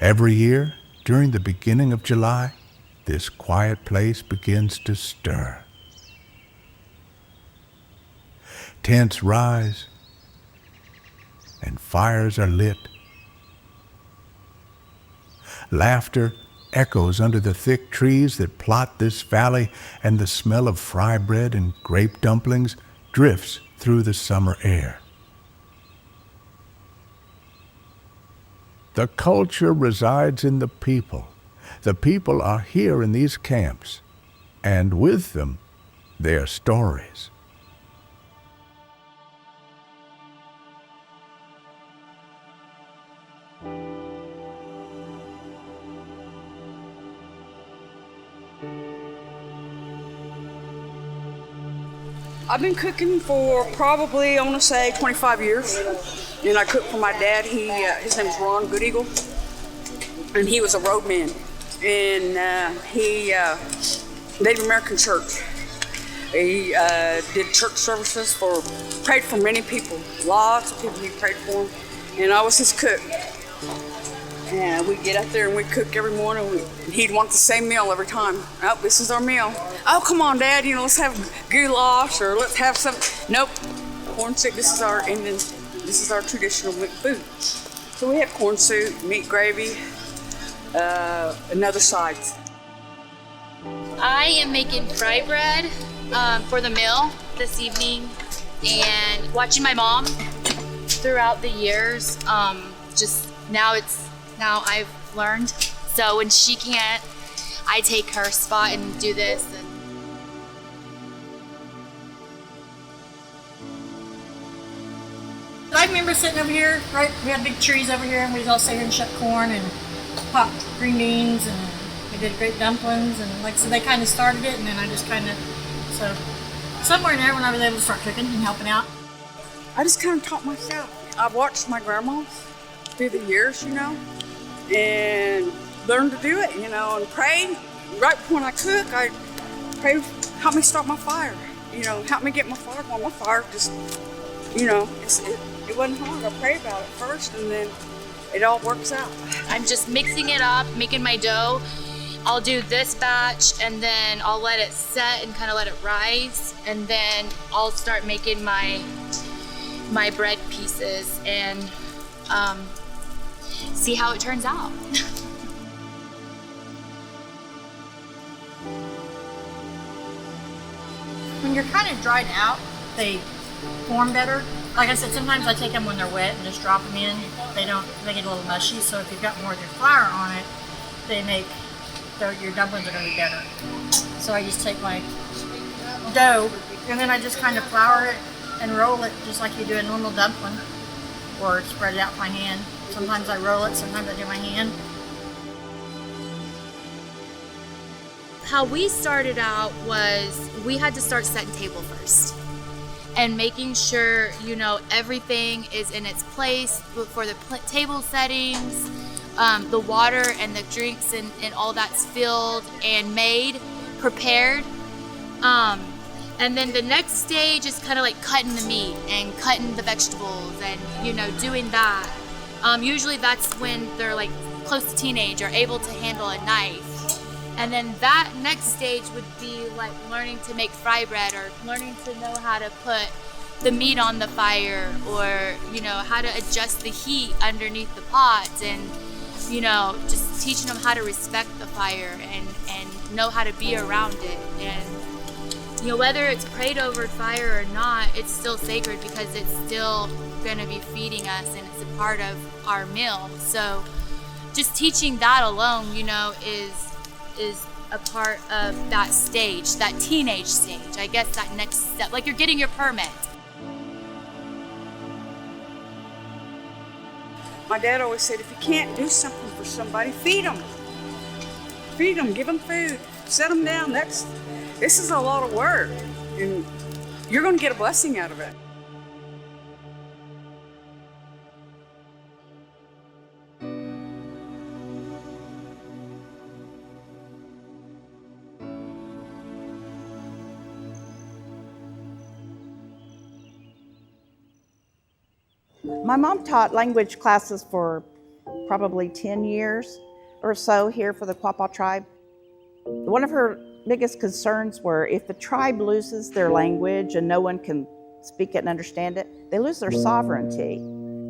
Every year, during the beginning of July, this quiet place begins to stir. Tents rise and fires are lit. Laughter echoes under the thick trees that plot this valley, and the smell of fry bread and grape dumplings drifts through the summer air. The culture resides in the people. The people are here in these camps, and with them, their stories. I've been cooking for probably, I want to say, 25 years. And I cook for my dad. His name is Ron Good Eagle. And he was a roadman. And he Native American church. He did church services prayed for many people. Lots of people he prayed for. And I was his cook. And we'd get up there and we'd cook every morning. He'd want the same meal every time. Oh, this is our meal. Oh, come on, Dad, let's have goulash or let's have some. Nope, corn soup. This is our Indian. This is our traditional food. So we have corn soup, meat gravy, and other sides. I am making fry bread for the meal this evening, and watching my mom throughout the years. Now I've learned. So when she can't, I take her spot and do this. I remember sitting over here, right? We had big trees over here, and we'd all sit here and shuck corn and pop green beans, and we did great dumplings, and so they kind of started it, and then I just so somewhere in there when I was able to start cooking and helping out. I just kind of taught myself. I've watched my grandmas through the years, and learned to do it, and pray. Right when I cook, I pray, help me start my fire, help me get my fire going. My fire just, it wasn't hard. I pray about it first, and then it all works out. I'm just mixing it up, making my dough. I'll do this batch, and then I'll let it set and kind of let it rise, and then I'll start making my bread pieces and see how it turns out. When you're kind of dried out, they form better. Like I said, sometimes I take them when they're wet and just drop them in. They get a little mushy, so if you've got more of your flour on it, your dumplings are going to be better. So I just take my dough, and then I just kind of flour it and roll it just like you do a normal dumpling, or spread it out with my hand. Sometimes I roll it, sometimes I do my hand. How we started out was we had to start setting table first and making sure, everything is in its place for the table settings, the water and the drinks and all that's filled and made, prepared. And then the next stage is kind of like cutting the meat and cutting the vegetables and, doing that. Usually that's when they're like close to teenage or able to handle a knife. And then that next stage would be like learning to make fry bread or learning to know how to put the meat on the fire or, how to adjust the heat underneath the pot and, just teaching them how to respect the fire and know how to be around it. And, whether it's prayed over fire or not, it's still sacred because it's still going to be feeding us and it's a part of our meal. So just teaching that alone, is a part of that stage, that teenage stage. I guess that next step, like you're getting your permit. My dad always said, if you can't do something for somebody, feed them. Feed them, give them food, set them down. This is a lot of work, and you're going to get a blessing out of it. My mom taught language classes for probably 10 years or so here for the O-Gah-Pah tribe. One of her biggest concerns were if the tribe loses their language and no one can speak it and understand it, they lose their sovereignty.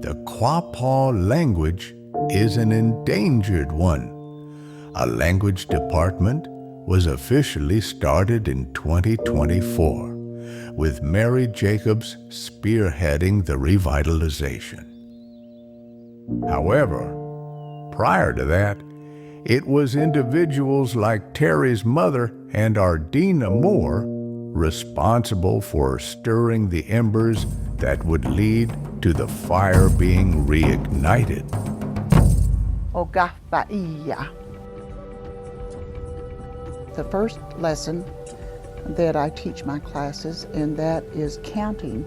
The O-Gah-Pah language is an endangered one. A language department was officially started in 2024, with Mary Jacobs spearheading the revitalization. However, prior to that, it was individuals like Terry's mother and Ardina Moore responsible for stirring the embers that would lead to the fire being reignited. O-Gah-Pah. The first lesson that I teach my classes, and that is counting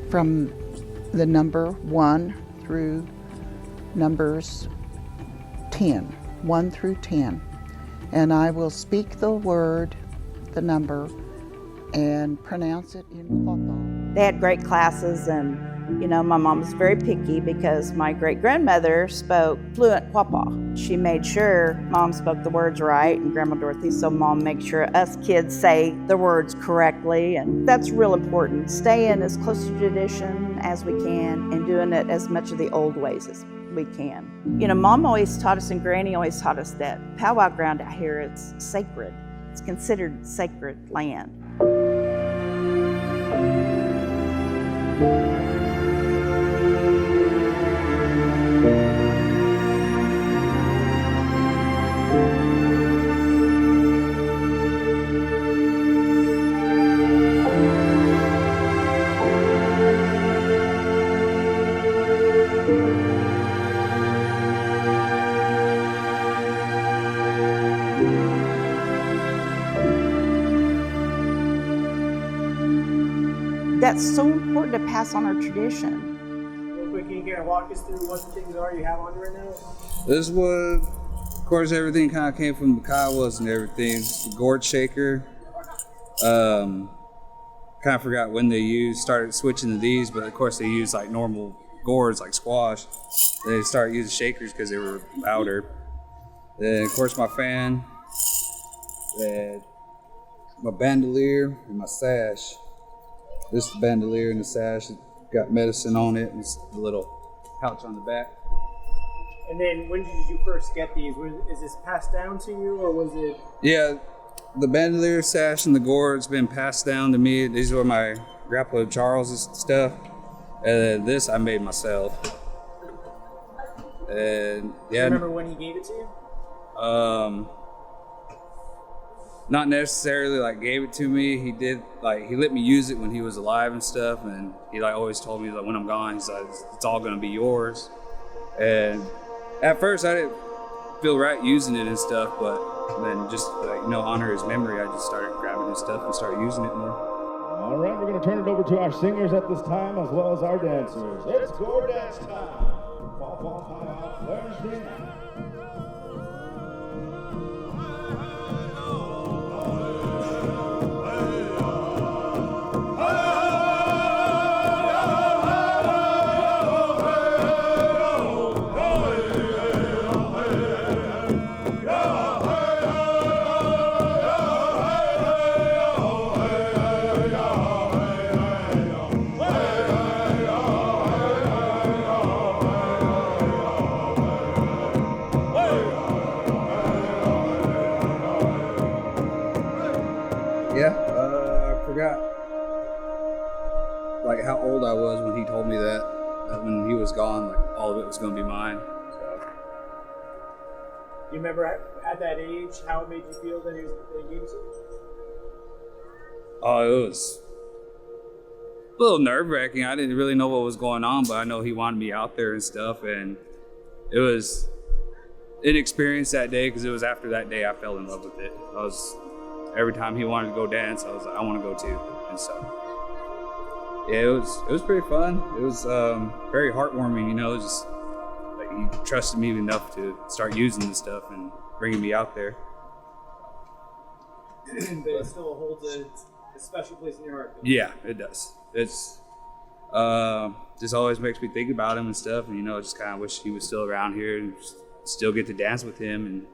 from the number 1 through numbers 10, 1 through 10. And I will speak the word, the number, and pronounce it in O-Gah-Pah. They had great classes, and my mom was very picky because my great-grandmother spoke fluent O-Gah-Pah. She made sure Mom spoke the words right, and Grandma Dorothy, so Mom makes sure us kids say the words correctly, and that's real important. Staying as close to tradition as we can and doing it as much of the old ways as we can. Mom always taught us, and Granny always taught us that powwow ground out here, it's sacred. It's considered sacred land. That's so important to pass on our tradition. Real quick, can you kind of walk us through what the things are you have on right now? This was, of course, everything kind of came from the Kiowas and everything. The gourd shaker. Kind of forgot when they started switching to these, but of course they used like normal gourds, like squash. Then they started using shakers because they were louder. Then, of course, my fan, and my bandolier, and my sash. This is the bandolier and the sash. It's got medicine on it, and it's a little pouch on the back. And then when did you first get these? Is this passed down to you, or was it? Yeah, the bandolier, sash, and the gourd's been passed down to me. These were my Grandpa Charles's stuff. And this I made myself. And yeah. Do you remember when he gave it to you? Not necessarily like gave it to me. He did, like, he let me use it when he was alive and stuff, and he like always told me that when I'm gone, he's like, it's all gonna be yours. And at first I didn't feel right using it and stuff, but then just like, honor his memory, I just started grabbing his stuff and started using it more. All right, we're gonna turn it over to our singers at this time as well as our dancers. It's go dance time. Thursday night. I forgot like how old I was when he told me that when he was gone, like all of it was going to be mine. So. You remember at that age how it made you feel that he gave it to you? Oh, it was a little nerve-wracking. I didn't really know what was going on, but I know he wanted me out there and stuff, and it was an experience that day because it was after that day I fell in love with it. Every time he wanted to go dance, I was like, I want to go too, and so yeah, it was pretty fun. It was very heartwarming, just like he trusted me enough to start using this stuff and bringing me out there. But it still holds a special place in your heart. Yeah, it does. It's Just always makes me think about him and stuff. And, just kind of wish he was still around here and still get to dance with him. And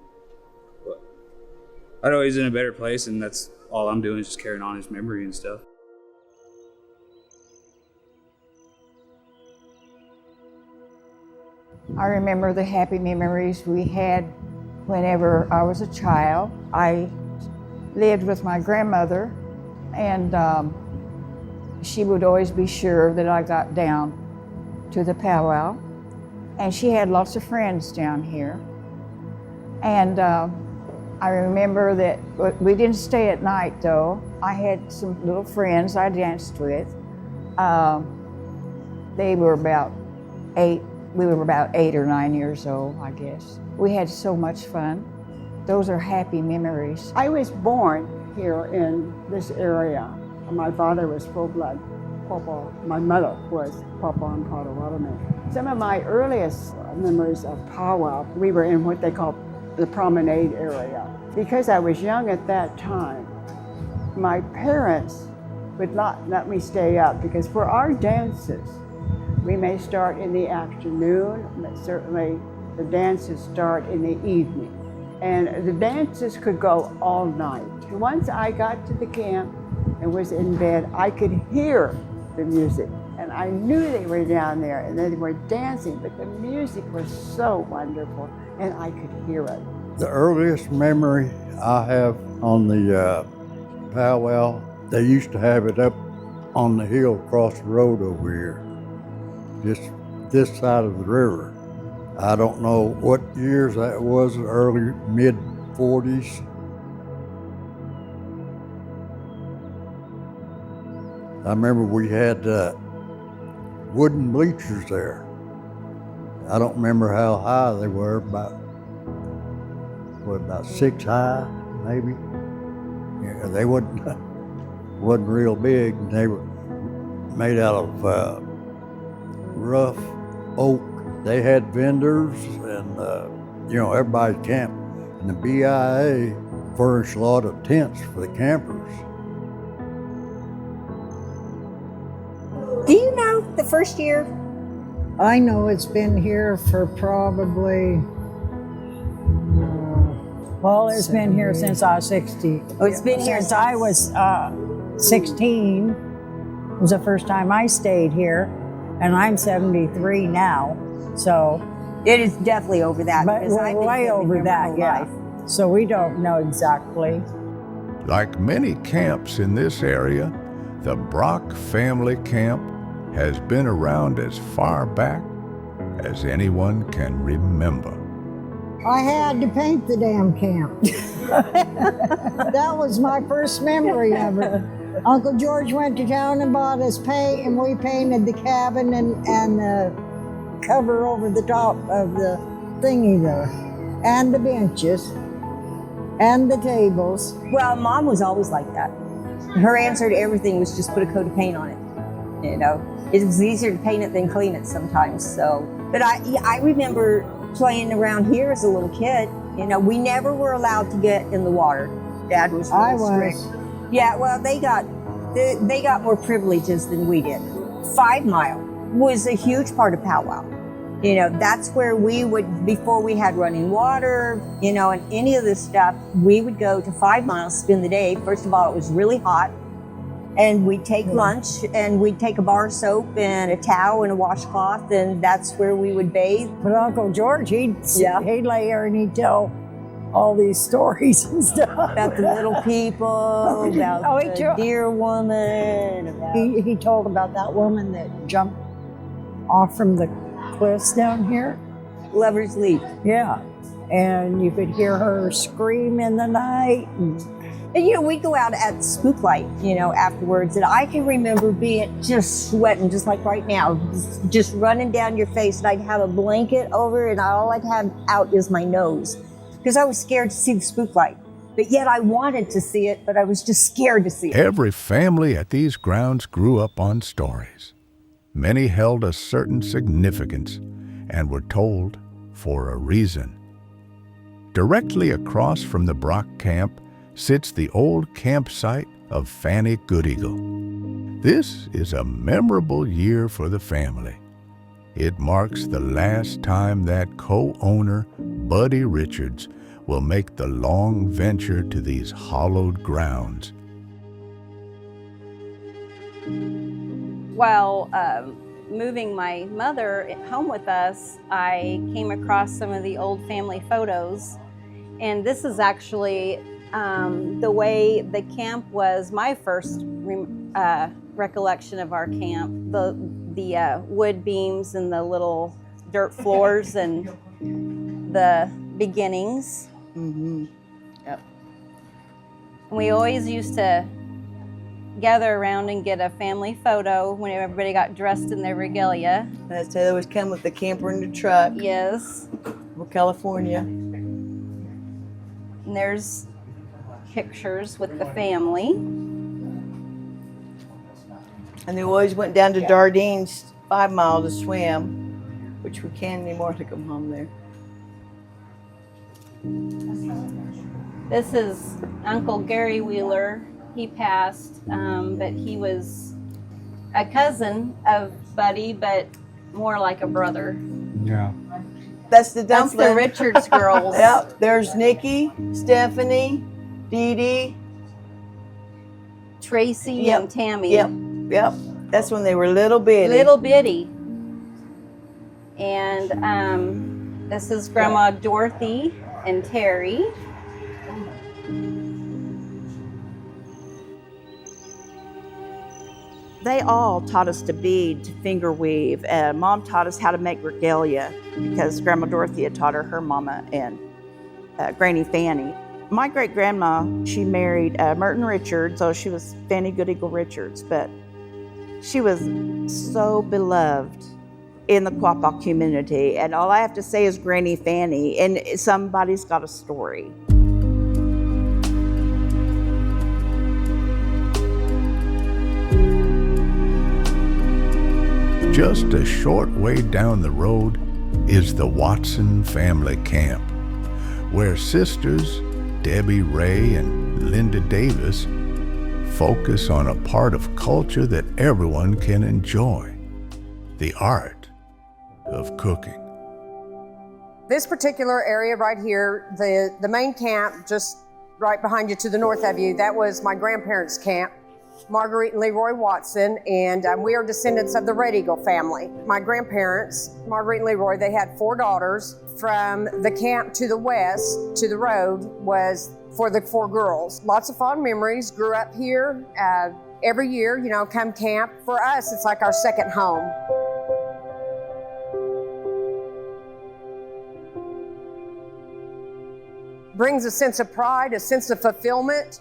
but I know he's in a better place, and that's all I'm doing is just carrying on his memory and stuff. I remember the happy memories we had whenever I was a child. I lived with my grandmother, and she would always be sure that I got down to the powwow. And she had lots of friends down here. And I remember that we didn't stay at night though. I had some little friends I danced with. They were about 8. We were about 8 or 9 years old, I guess. We had so much fun. Those are happy memories. I was born here in this area. My father was full-blood Papa. My mother was Papa and Potawatomi. Some of my earliest memories of powwow, we were in what they call the promenade area. Because I was young at that time, my parents would not let me stay up because for our dances, we may start in the afternoon, but certainly the dances start in the evening. And the dances could go all night. Once I got to the camp and was in bed, I could hear the music. And I knew they were down there and they were dancing, but the music was so wonderful and I could hear it. The earliest memory I have on the powwow, they used to have it up on the hill across the road over here. Just this side of the river. I don't know what years that was, early, mid-40s. I remember we had wooden bleachers there. I don't remember how high they were, about 6 high, maybe. Yeah, they wasn't real big. They were made out of rough oak. They had vendors and, everybody camped. And the BIA furnished a lot of tents for the campers. Do you know the first year? I know it's been here for probably, it's been here since I was 60. Oh, it's been here since I was 16 was the first time I stayed here. And I'm 73 now, so. It is definitely over that. But we're way over that, yeah. Life. So we don't know exactly. Like many camps in this area, the Brock family camp has been around as far back as anyone can remember. I had to paint the damn camp. That was my first memory of it. Uncle George went to town and bought us paint, and we painted the cabin and the cover over the top of the thingy there, and the benches, and the tables. Well, Mom was always like that. Her answer to everything was just put a coat of paint on it. It was easier to paint it than clean it sometimes. So, but I remember playing around here as a little kid. We never were allowed to get in the water. Dad was really strict. Yeah, well, they got more privileges than we did. 5 Mile was a huge part of powwow. That's where we would, before we had running water, and any of this stuff, we would go to 5 Mile, spend the day. First of all, it was really hot, and we'd take lunch, and we'd take a bar of soap and a towel and a washcloth, and that's where we would bathe. But Uncle George, he'd lay here and he'd tell all these stories and stuff. About the little people, about the deer woman. He told about that woman that jumped off from the cliffs down here. Lover's Leap. Yeah. And you could hear her scream in the night. And we'd go out at spook light, afterwards. And I can remember being just sweating, just like right now, just running down your face. And I'd have a blanket over, and all I'd have out is my nose. Because I was scared to see the spook light. But yet I wanted to see it, but I was just scared to see it. Every family at these grounds grew up on stories. Many held a certain significance and were told for a reason. Directly across from the Brock camp sits the old campsite of Fanny Good Eagle. This is a memorable year for the family. It marks the last time that co-owner, Buddy Richards, will make the long venture to these hallowed grounds. While moving my mother home with us, I came across some of the old family photos, and this is actually the way the camp was. My first recollection of our camp, the wood beams and the little dirt floors and the beginnings. Mm-hmm. Yep. We always used to gather around and get a family photo when everybody got dressed in their regalia. That's they always come with the camper in the truck. Yes. From California. And there's pictures with the family. And they always went down to Dardene's 5 mile to swim, which we can't anymore to come home there. This is Uncle Gary Wheeler. He passed, but he was a cousin of Buddy, but more like a brother. Yeah. That's the That's dumpling. the Richards girls. Yep. There's Nikki, Stephanie, Dee Dee, Tracy, Yep. and Tammy. Yep. Yep. That's when they were little bitty. Little bitty. And this is Grandma Dorothy and Terry. They all taught us to bead, to finger weave. Mom taught us how to make regalia because Grandma Dorothy had taught her mama and Granny Fanny. My great-grandma, she married Merton Richards, so she was Fanny Good Eagle Richards, but she was so beloved in the Quapaw community. And all I have to say is Granny Fanny, and somebody's got a story. Just a short way down the road is the Watson Family Camp, where sisters Debbie Ray and Linda Davis focus on a part of culture that everyone can enjoy, the art of cooking. This particular area right here, the main camp just right behind you to the north of you, that was my grandparents' camp. Marguerite and Leroy Watson, and we are descendants of the Red Eagle family. My grandparents, Marguerite and Leroy, they had 4 daughters. From the camp to the west, to the road, was for the 4 girls. Lots of fond memories. Grew up here. Every year, you know, come camp. For us, it's like our second home. Brings a sense of pride, a sense of fulfillment,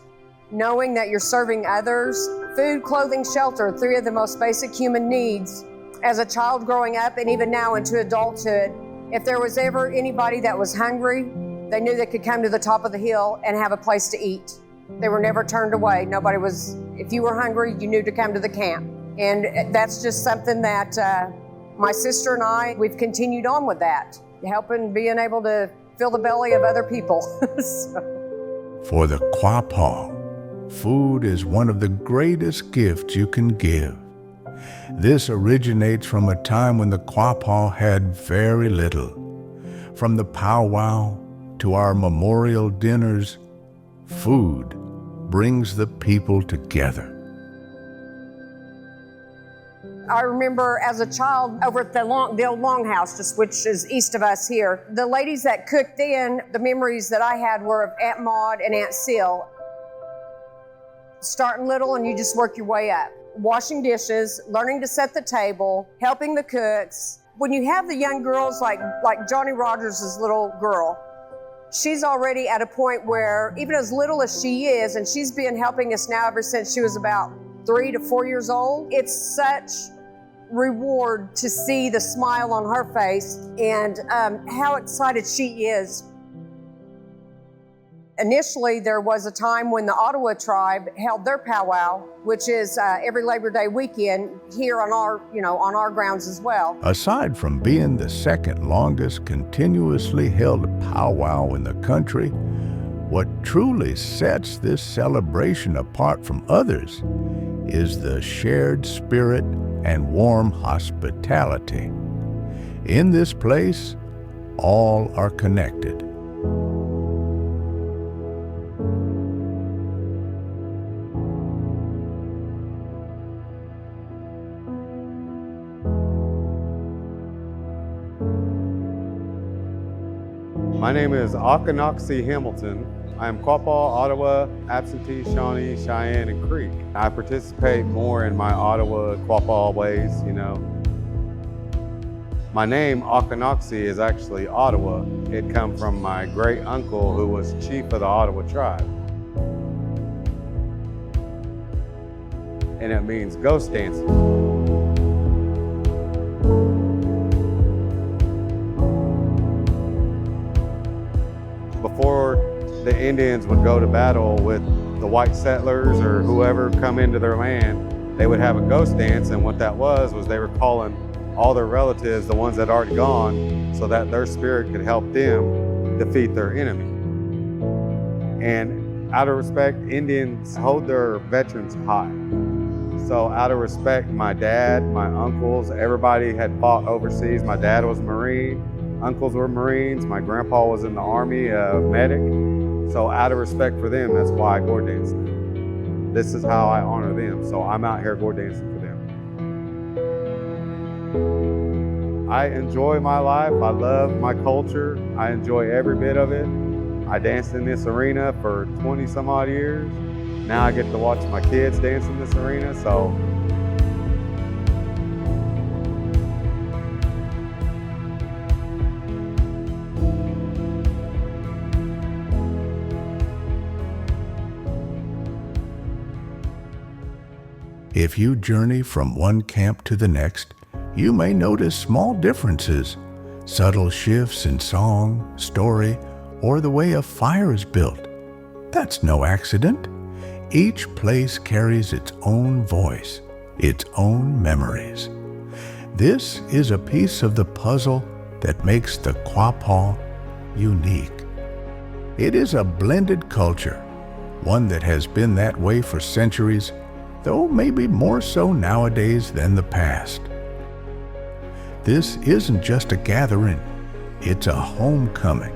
knowing that you're serving others. Food, clothing, shelter, 3 of the most basic human needs. As a child growing up and even now into adulthood, if there was ever anybody that was hungry, they knew they could come to the top of the hill and have a place to eat. They were never turned away. Nobody was, if you were hungry, you knew to come to the camp. And that's just something that my sister and I, we've continued on with that, helping, being able to fill the belly of other people. So. For the Quapaw, food is one of the greatest gifts you can give. This originates from a time when the Quapaw had very little. From the powwow to our memorial dinners, food brings the people together. I remember as a child over at the old Longhouse, which is east of us here, the ladies that cooked then, the memories that I had were of Aunt Maud and Aunt Sil. Starting little and you just work your way up. Washing dishes, learning to set the table, helping the cooks. When you have the young girls like Johnny Rogers' little girl, she's already at a point where, even as little as she is, and she's been helping us now ever since she was about 3 to 4 years old, it's such reward to see the smile on her face and how excited she is. Initially, there was a time when the Ottawa tribe held their powwow, which is every Labor Day weekend here on our grounds as well. Aside from being the second longest continuously held powwow in the country, what truly sets this celebration apart from others is the shared spirit and warm hospitality. In this place, all are connected. My name is O-Gah-Pah Hamilton. I am Quapaw, Ottawa, Absentee, Shawnee, Cheyenne, and Creek. I participate more in my Ottawa, Quapaw ways, you know. My name, O-Gah-Pah, is actually Ottawa. It comes from my great uncle who was chief of the Ottawa tribe. And it means ghost dancing. Before the Indians would go to battle with the white settlers or whoever come into their land, they would have a ghost dance, and what that was they were calling all their relatives, the ones that had already gone, so that their spirit could help them defeat their enemy. And out of respect, Indians hold their veterans high. So out of respect, my dad, my uncles, everybody had fought overseas. My dad was a Marine, uncles were Marines, my grandpa was in the Army, medic. So out of respect for them, that's why I gourd dance. This is how I honor them. So I'm out here gourd dancing for them. I enjoy my life. I love my culture. I enjoy every bit of it. I danced in this arena for 20 some odd years. Now I get to watch my kids dance in this arena, so. If you journey from one camp to the next, you may notice small differences, subtle shifts in song, story, or the way a fire is built. That's no accident. Each place carries its own voice, its own memories. This is a piece of the puzzle that makes the Quapaw unique. It is a blended culture, one that has been that way for centuries, though maybe more so nowadays than the past. This isn't just a gathering, it's a homecoming.